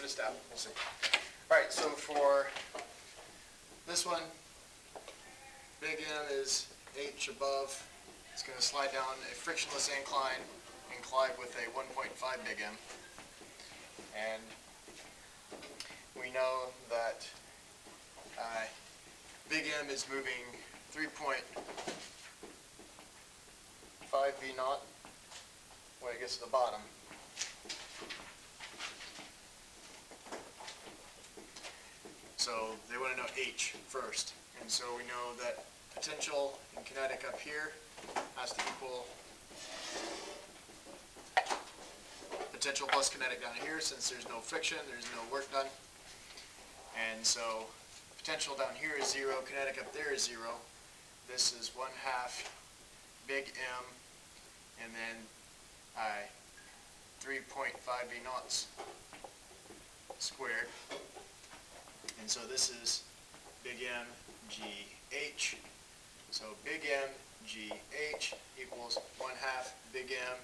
a stab. We'll see. All right, so for this one, big M is H above. It's going to slide down a frictionless incline and collide with a 1.5 big M. And we know that big M is moving 3.5 V naught when it gets to the bottom. So they want to know H first. And so we know that potential and kinetic up here has to equal potential plus kinetic down here. Since there's no friction, there's no work done. And so potential down here is 0, kinetic up there is 0. This is 1/2 big M, and then 3.5 V naughts squared. And so this is big M G H. So big M G H equals 1/2 big M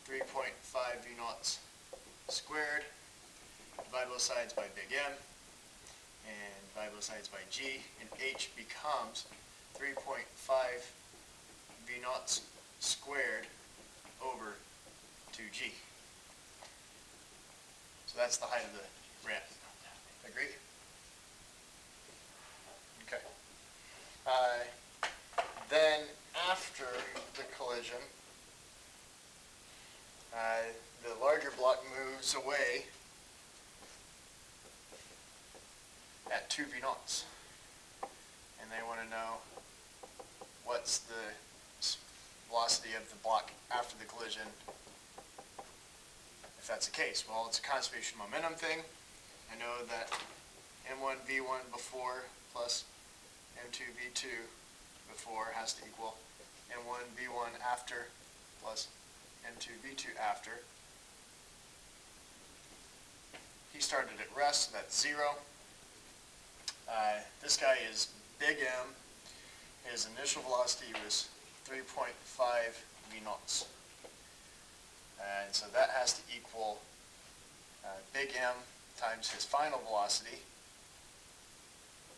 3.5 V naughts squared. Divide both sides by big M and divide both sides by G, and H becomes 3.5 V naughts squared over 2G. So that's the height of the ramp. Agree? Okay. Then after the collision, the larger block moves away at 2 V naughts. And they want to know what's the velocity of the block after the collision, if that's the case. Well, it's a conservation momentum thing. I know that M1 V1 before plus M2 V2 before has to equal M1 V1 after plus M2 V2 after. He started at rest, so that's 0. This guy is big M. His initial velocity was 3.5 V naughts. And so that has to equal big M times his final velocity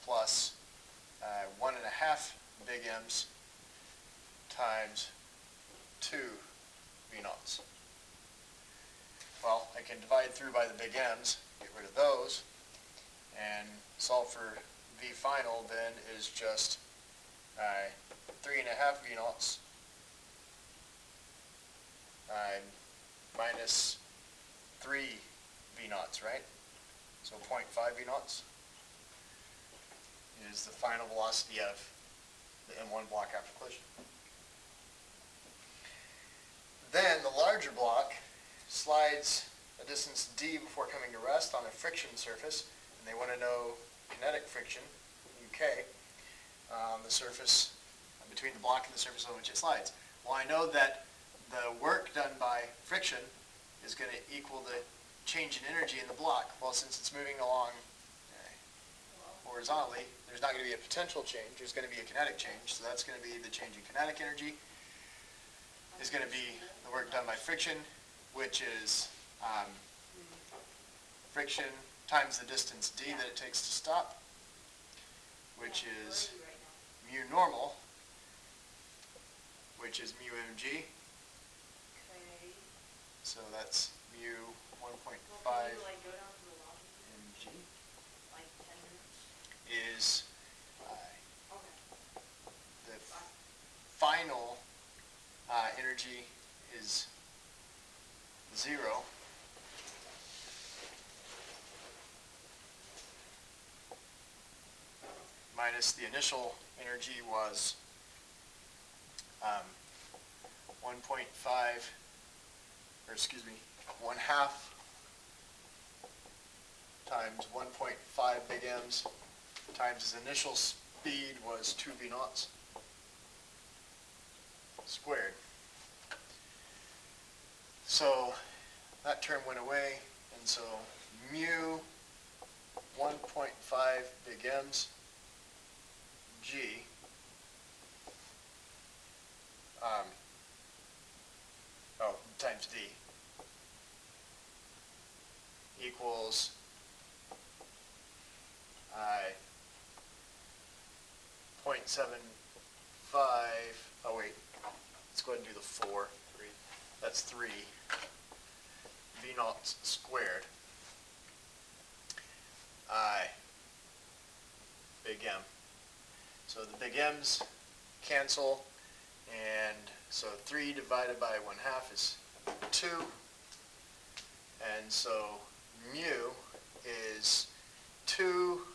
plus 1.5 big M's times 2 V naughts. Well, I can divide through by the big M's, get rid of those, and solve for V final then is just 3.5 V naughts minus 3 V naughts, right? So 0.5 V naughts is the final velocity of the M1 block after collision. Then the larger block slides a distance d before coming to rest on a friction surface, and they want to know kinetic friction, UK, on the surface between the block and the surface on which it slides. Well, I know that the work done by friction is going to equal the change in energy in the block. Well, since it's moving along horizontally, there's not going to be a potential change, there's going to be a kinetic change. So that's going to be the change in kinetic energy is going to be the work done by friction, which is friction times the distance d that it takes to stop, which is mu normal, which is mu mg. Okay. So that's mu 1.5 Well, can you, like, go down to the lobby? mg Like 10 minutes? is Okay. the final energy is 0. Minus the initial energy was 1.5, or excuse me, 1/2 times 1.5 big M's times his initial speed was 2 V naughts squared. So that term went away, and so mu 1.5 big M's G times D equals I 0.75, oh wait, let's go ahead and do the 4. That's 3 V naught squared I big M. So the big M's cancel, and so 3 divided by 1/2 is 2, and so mu is 2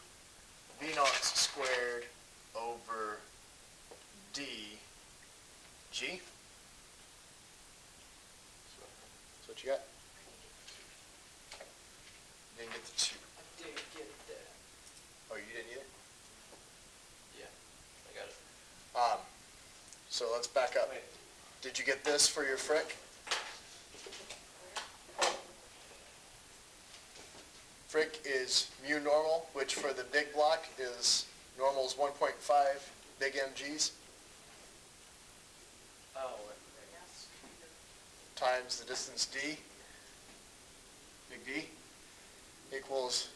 V naught squared over d g. That's what you got? You didn't get the 2. I didn't get that. Oh, you didn't either? Yeah, I got it. So let's back up. Wait. Did you get this for your frick? Frick is mu normal, which for the big block is normal is 1.5 big mg's Oh, Yes. times the distance d, big D, equals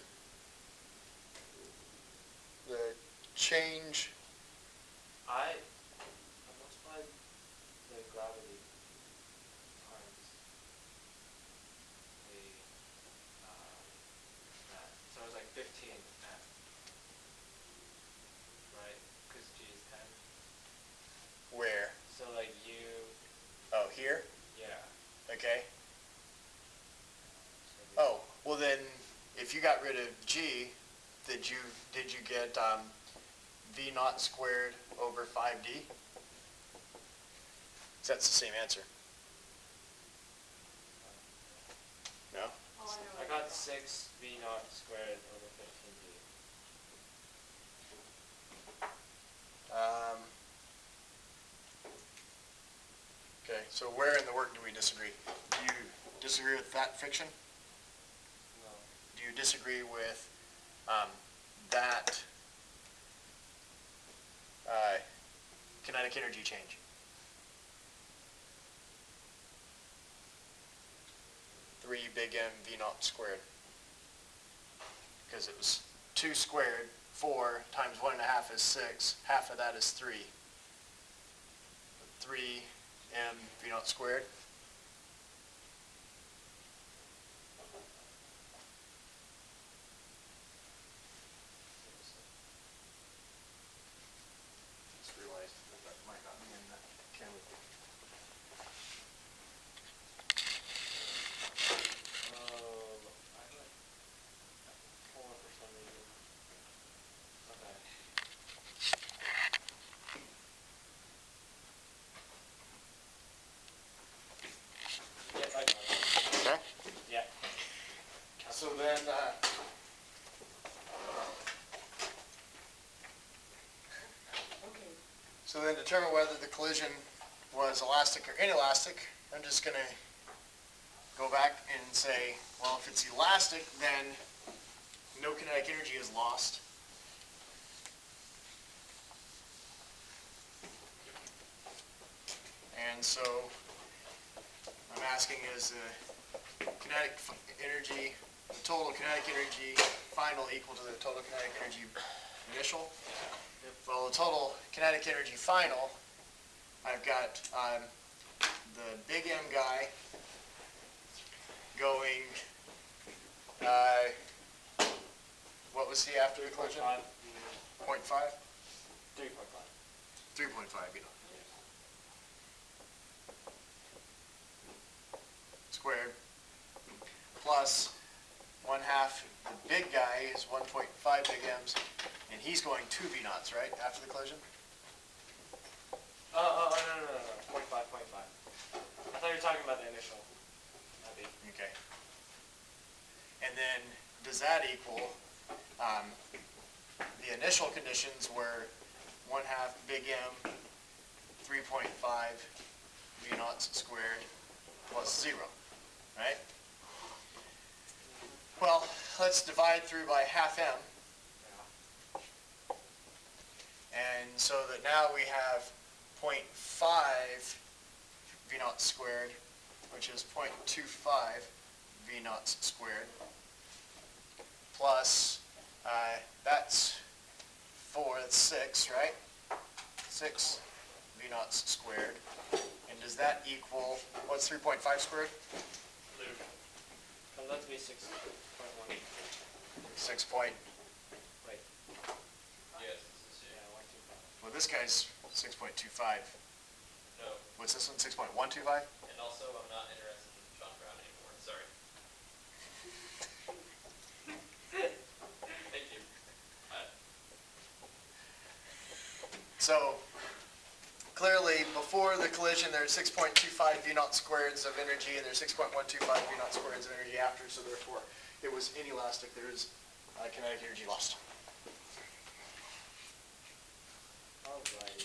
the change. I multiplied the gravity times the that. So it was like 15 at, right? Because G is 10. Where? So like U, Oh, here? yeah. Okay. So Oh, well then, if you got rid of g, did you get v naught squared over 5d? 'Cause that's the same answer. No? All I know I is got 6 V naught squared over 15D. Okay, so where in the work do we disagree? Do you disagree with that fiction? No. Do you disagree with that kinetic energy change? Three big M V naught squared. Because it was 2 squared, 4 times 1.5 is 6, half of that is 3. 3 M V naught squared. Just realized that might not be in the camera. I got 4 for some reason. Okay. Yep, I got it. Okay. Yeah. So then, Okay. so then determine whether the collision was elastic or inelastic. I'm just going to go back and say, well, if it's elastic, then no kinetic energy is lost. And so I'm asking, is the kinetic energy, the total kinetic energy final equal to the total kinetic energy initial? Well, the total kinetic energy final, I've got the big M guy going, what was he after the collision? 0.5? 3.5. 3.5, you know. Squared plus 1/2 the big guy is 1.5 big M's, and he's going 2 V naughts, right, after the collision? No. 0.5. I thought you were talking about the initial. That'd be. Okay. And then does that equal, the initial conditions were 1/2 big M, 3.5 V naughts squared plus 0, right? Well, let's divide through by 1/2 M. And so that now we have 0.5 V naught squared, which is 0.25 V naught squared. plus, that's 4, that's 6, right? 6 V naughts squared. And does that equal, what's 3.5 squared? Luke. Comes out to be 6.1. 6 point, Wait. Yes, this is, Yeah, 125. well, this guy's 6.25. no, What's this one, 6.125? and also I'm not interested in John Brown anymore, sorry. Thank you. So, clearly, before the collision, there's 6.25 V naught squareds of energy, and there's 6.125 V naught squareds of energy after, so therefore, it was inelastic. There is kinetic energy lost. Alrighty.